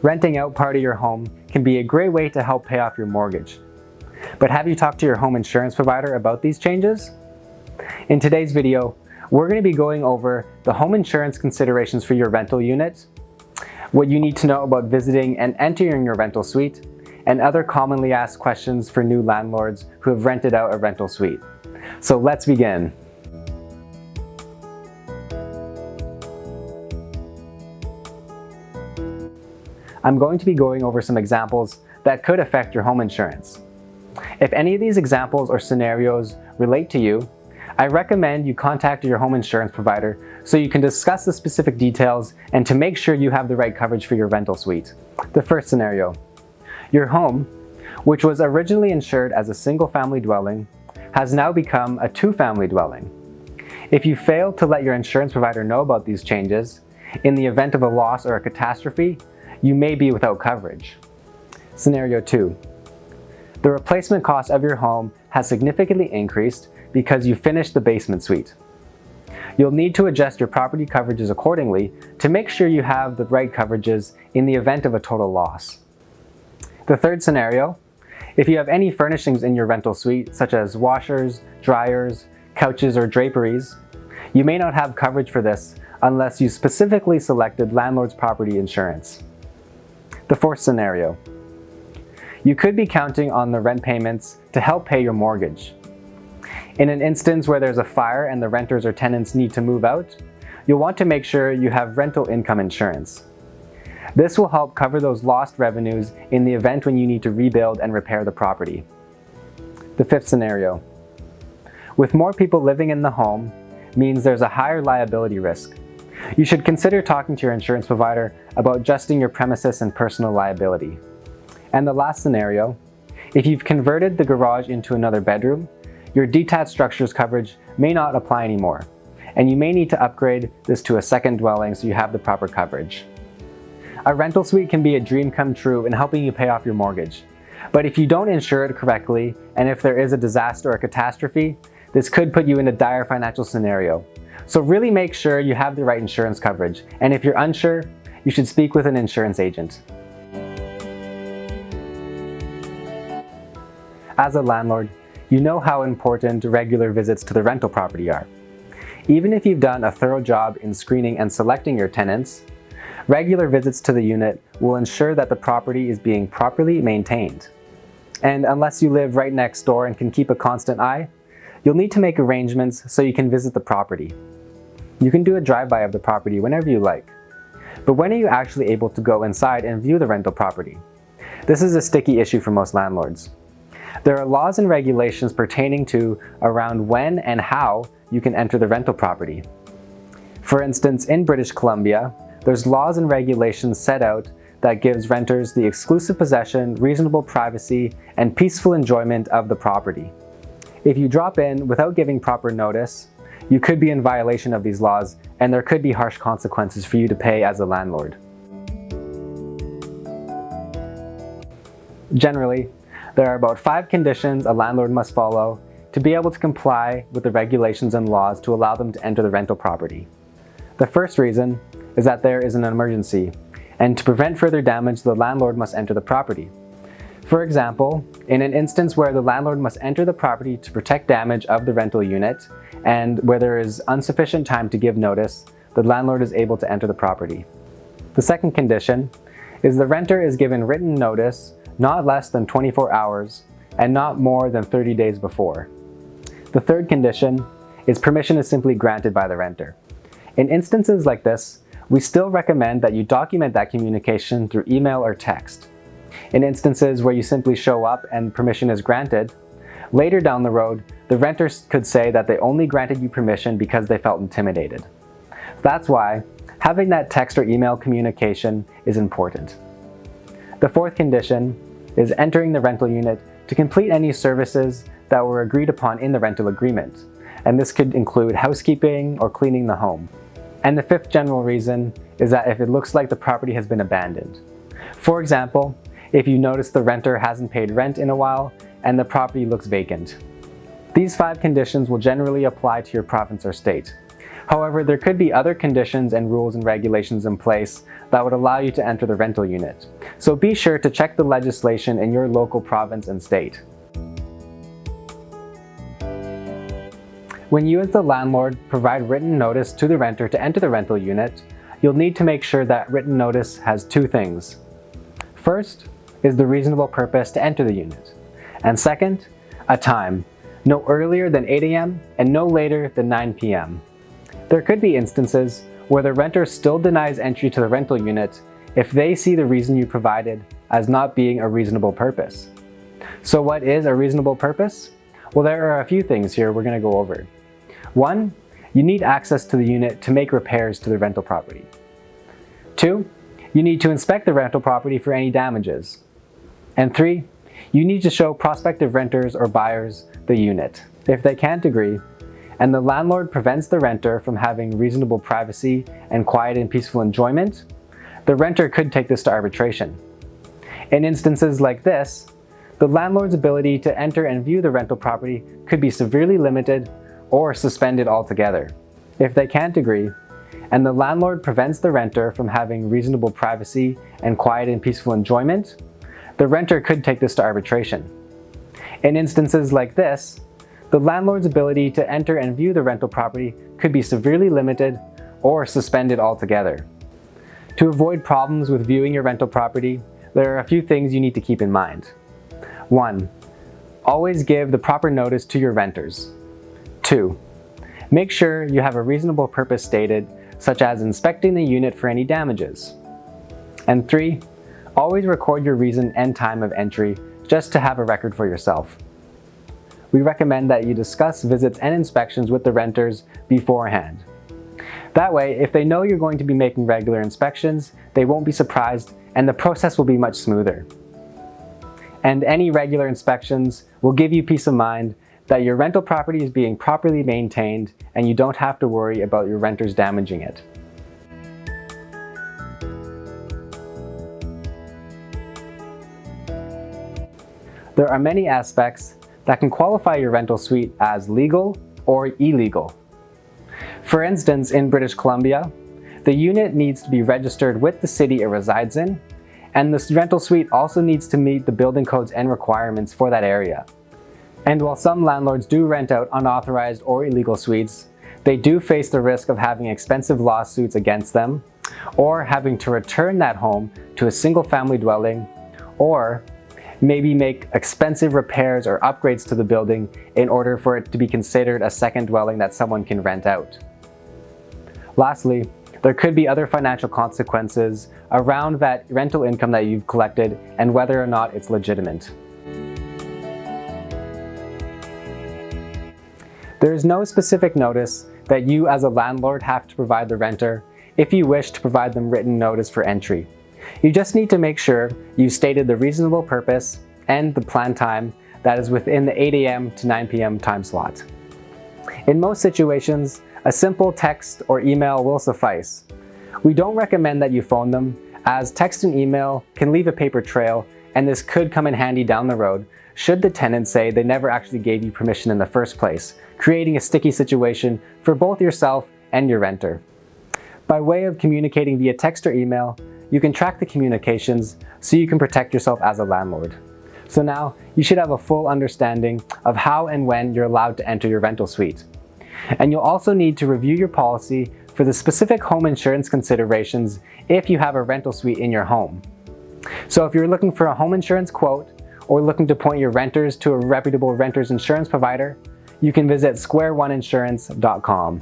Renting out part of your home can be a great way to help pay off your mortgage. But have you talked to your home insurance provider about these changes? In today's video, we're going to be going over the home insurance considerations for your rental unit, what you need to know about visiting and entering your rental suite, and other commonly asked questions for new landlords who have rented out a rental suite. So let's begin. I'm going to be going over some examples that could affect your home insurance. If any of these examples or scenarios relate to you, I recommend you contact your home insurance provider so you can discuss the specific details and to make sure you have the right coverage for your rental suite. The first scenario. Your home, which was originally insured as a single-family dwelling, has now become a two-family dwelling. If you fail to let your insurance provider know about these changes, in the event of a loss or a catastrophe, you may be without coverage. Scenario 2. The replacement cost of your home has significantly increased because you finished the basement suite. You'll need to adjust your property coverages accordingly to make sure you have the right coverages in the event of a total loss. The third scenario. If you have any furnishings in your rental suite, such as washers, dryers, couches, or draperies, you may not have coverage for this unless you specifically selected landlord's property insurance. The fourth scenario. You could be counting on the rent payments to help pay your mortgage. In an instance where there's a fire and the renters or tenants need to move out, you'll want to make sure you have rental income insurance. This will help cover those lost revenues in the event when you need to rebuild and repair the property. The fifth scenario. With more people living in the home means there's a higher liability risk. You should consider talking to your insurance provider about adjusting your premises and personal liability. And the last scenario. If you've converted the garage into another bedroom, your detached structures coverage may not apply anymore, and you may need to upgrade this to a second dwelling so you have the proper coverage. A rental suite can be a dream come true in helping you pay off your mortgage. But if you don't insure it correctly, and if there is a disaster or catastrophe, this could put you in a dire financial scenario. So really make sure you have the right insurance coverage, and if you're unsure, you should speak with an insurance agent. As a landlord, you know how important regular visits to the rental property are. Even if you've done a thorough job in screening and selecting your tenants, regular visits to the unit will ensure that the property is being properly maintained. And unless you live right next door and can keep a constant eye, you'll need to make arrangements so you can visit the property. You can do a drive-by of the property whenever you like. But when are you actually able to go inside and view the rental property? This is a sticky issue for most landlords. There are laws and regulations pertaining to around when and how you can enter the rental property. For instance, in British Columbia, there's laws and regulations set out that gives renters the exclusive possession, reasonable privacy, and peaceful enjoyment of the property. If you drop in without giving proper notice, you could be in violation of these laws, and there could be harsh consequences for you to pay as a landlord. Generally, there are about 5 conditions a landlord must follow to be able to comply with the regulations and laws to allow them to enter the rental property. The first reason is that there is an emergency, and to prevent further damage, the landlord must enter the property. For example, in an instance where the landlord must enter the property to protect damage of the rental unit, and where there is insufficient time to give notice, the landlord is able to enter the property. The second condition is the renter is given written notice not less than 24 hours and not more than 30 days before. The third condition is permission is simply granted by the renter. In instances like this, we still recommend that you document that communication through email or text. In instances where you simply show up and permission is granted, later down the road, the renter could say that they only granted you permission because they felt intimidated. That's why having that text or email communication is important. The fourth condition is entering the rental unit to complete any services that were agreed upon in the rental agreement, and this could include housekeeping or cleaning the home. And the fifth general reason is that if it looks like the property has been abandoned. For example, if you notice the renter hasn't paid rent in a while and the property looks vacant. These 5 conditions will generally apply to your province or state. However, there could be other conditions and rules and regulations in place that would allow you to enter the rental unit. So be sure to check the legislation in your local province and state. When you as the landlord provide written notice to the renter to enter the rental unit, you'll need to make sure that written notice has two things. First is the reasonable purpose to enter the unit, and second, a time, no earlier than 8 a.m. and no later than 9 p.m. There could be instances where the renter still denies entry to the rental unit if they see the reason you provided as not being a reasonable purpose. So what is a reasonable purpose? Well, there are a few things here we're going to go over. 1. You need access to the unit to make repairs to the rental property. 2. You need to inspect the rental property for any damages. And 3. You need to show prospective renters or buyers the unit. If they can't agree, and the landlord prevents the renter from having reasonable privacy and quiet and peaceful enjoyment, the renter could take this to arbitration. In instances like this, the landlord's ability to enter and view the rental property could be severely limited or suspended altogether. If they can't agree, and the landlord prevents the renter from having reasonable privacy and quiet and peaceful enjoyment, the renter could take this to arbitration. In instances like this, the landlord's ability to enter and view the rental property could be severely limited or suspended altogether. To avoid problems with viewing your rental property, there are a few things you need to keep in mind. 1. Always give the proper notice to your renters. 2. Make sure you have a reasonable purpose stated, such as inspecting the unit for any damages. And 3. Always record your reason and time of entry just to have a record for yourself. We recommend that you discuss visits and inspections with the renters beforehand. That way, if they know you're going to be making regular inspections, they won't be surprised and the process will be much smoother. And any regular inspections will give you peace of mind that your rental property is being properly maintained and you don't have to worry about your renters damaging it. There are many aspects that can qualify your rental suite as legal or illegal. For instance, in British Columbia, the unit needs to be registered with the city it resides in, and the rental suite also needs to meet the building codes and requirements for that area. And while some landlords do rent out unauthorized or illegal suites, they do face the risk of having expensive lawsuits against them, or having to return that home to a single-family dwelling, or maybe make expensive repairs or upgrades to the building in order for it to be considered a second dwelling that someone can rent out. Lastly, there could be other financial consequences around that rental income that you've collected and whether or not it's legitimate. There is no specific notice that you as a landlord have to provide the renter if you wish to provide them written notice for entry. You just need to make sure you stated the reasonable purpose and the planned time that is within the 8 a.m. to 9 p.m. time slot. In most situations, a simple text or email will suffice. We don't recommend that you phone them, as text and email can leave a paper trail, and this could come in handy down the road should the tenant say they never actually gave you permission in the first place, creating a sticky situation for both yourself and your renter. By way of communicating via text or email, you can track the communications so you can protect yourself as a landlord. So now you should have a full understanding of how and when you're allowed to enter your rental suite. And you'll also need to review your policy for the specific home insurance considerations if you have a rental suite in your home. So if you're looking for a home insurance quote or looking to point your renters to a reputable renter's insurance provider, you can visit squareoneinsurance.com.